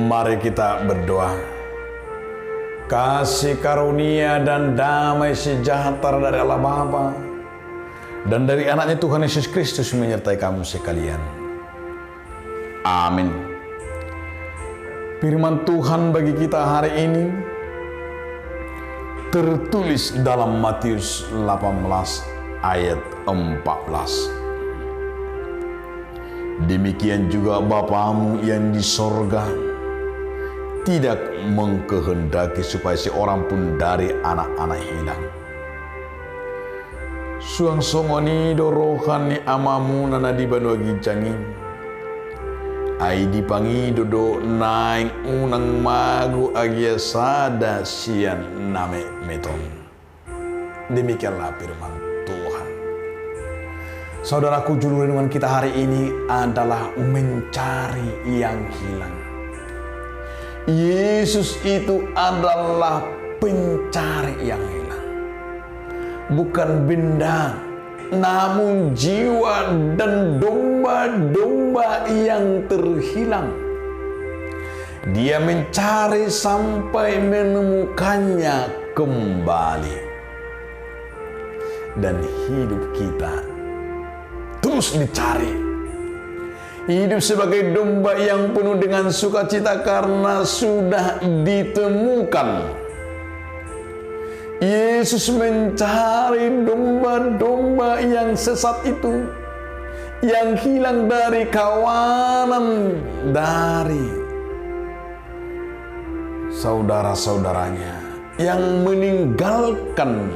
Mari kita berdoa. Kasih karunia dan damai sejahtera dari Allah Bapa dan dari anaknya Tuhan Yesus Kristus menyertai kamu sekalian. Amin. Firman Tuhan bagi kita hari ini tertulis dalam Matius 18 ayat 14. Demikian juga Bapamu yang di sorga tidak mengkehendaki supaya seorang pun dari anak-anak hilang. Suang songoni dorohan ni amamu nana di banwagi cangi. Ai dipangi dodo naing unang magu agia sada sian name meton. Demikianlah firman Tuhan. Saudaraku, judul renungan kita hari ini adalah mencari yang hilang. Yesus itu adalah pencari yang hilang. Bukan benda, namun jiwa dan domba-domba yang terhilang. Dia mencari sampai menemukannya kembali. Dan hidup kita terus dicari. Hidup sebagai domba yang penuh dengan sukacita karena sudah ditemukan. Yesus mencari domba-domba yang sesat itu, yang hilang dari kawanan, dari saudara-saudaranya, yang meninggalkan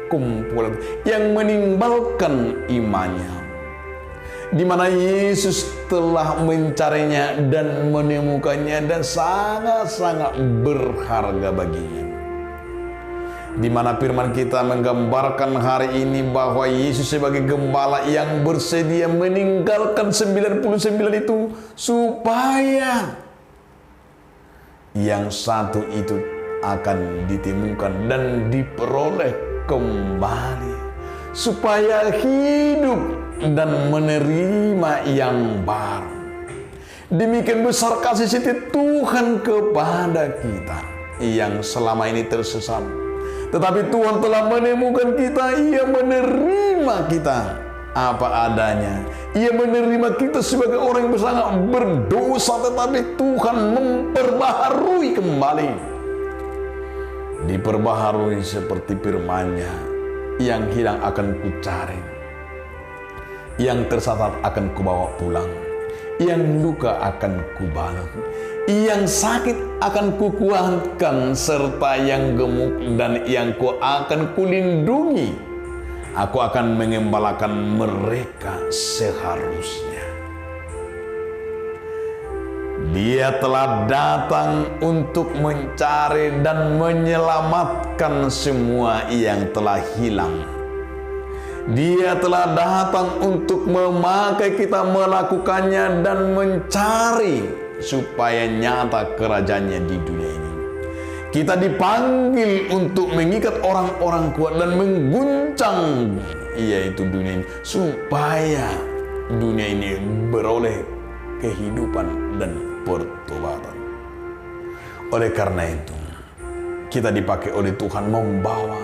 kumpulan, yang meninggalkan imannya. Di mana Yesus telah mencarinya dan menemukannya dan sangat-sangat berharga baginya. Di mana firman kita menggambarkan hari ini bahwa Yesus sebagai gembala yang bersedia meninggalkan 99 itu supaya yang satu itu akan ditemukan dan diperoleh kembali, supaya hidup dan menerima yang baru. Demikian besar kasih setia Tuhan kepada kita yang selama ini tersesat. Tetapi Tuhan telah menemukan kita. Ia menerima kita apa adanya. Ia menerima kita sebagai orang yang sangat berdosa, tetapi Tuhan memperbaharui kembali. Diperbaharui seperti firman-Nya, yang hilang akan kucari, yang tersesat akan kubawa pulang, yang luka akan kubalut, yang sakit akan kukuatkan, serta yang gemuk dan yang akan kulindungi. Aku akan mengembalakan mereka seharusnya. Dia telah datang untuk mencari dan menyelamatkan semua yang telah hilang. Dia telah datang untuk memakai kita melakukannya dan mencari supaya nyata kerajaannya di dunia ini. Kita dipanggil untuk mengikat orang-orang kuat dan mengguncang, yaitu dunia ini, supaya dunia ini beroleh kehidupan dan pertobatan. Oleh karena itu, kita dipakai oleh Tuhan membawa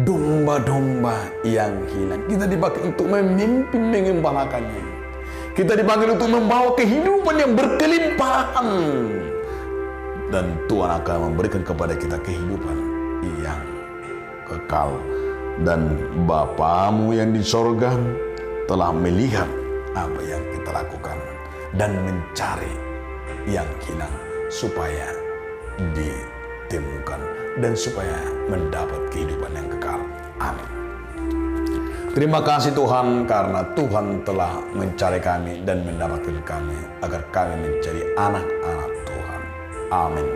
domba-domba yang hilang. Kita dipakai untuk memimpin, mengembalakannya. Kita dipanggil untuk membawa kehidupan yang berkelimpahan. Dan Tuhan akan memberikan kepada kita kehidupan yang kekal. Dan Bapamu yang di sorga telah melihat apa yang kita lakukan dan mencari yang hilang supaya ditemukan dan supaya mendapat kehidupan yang kekal. Amin. Terima kasih Tuhan, karena Tuhan telah mencari kami dan mendapatkan kami agar kami menjadi anak-anak Tuhan. Amin.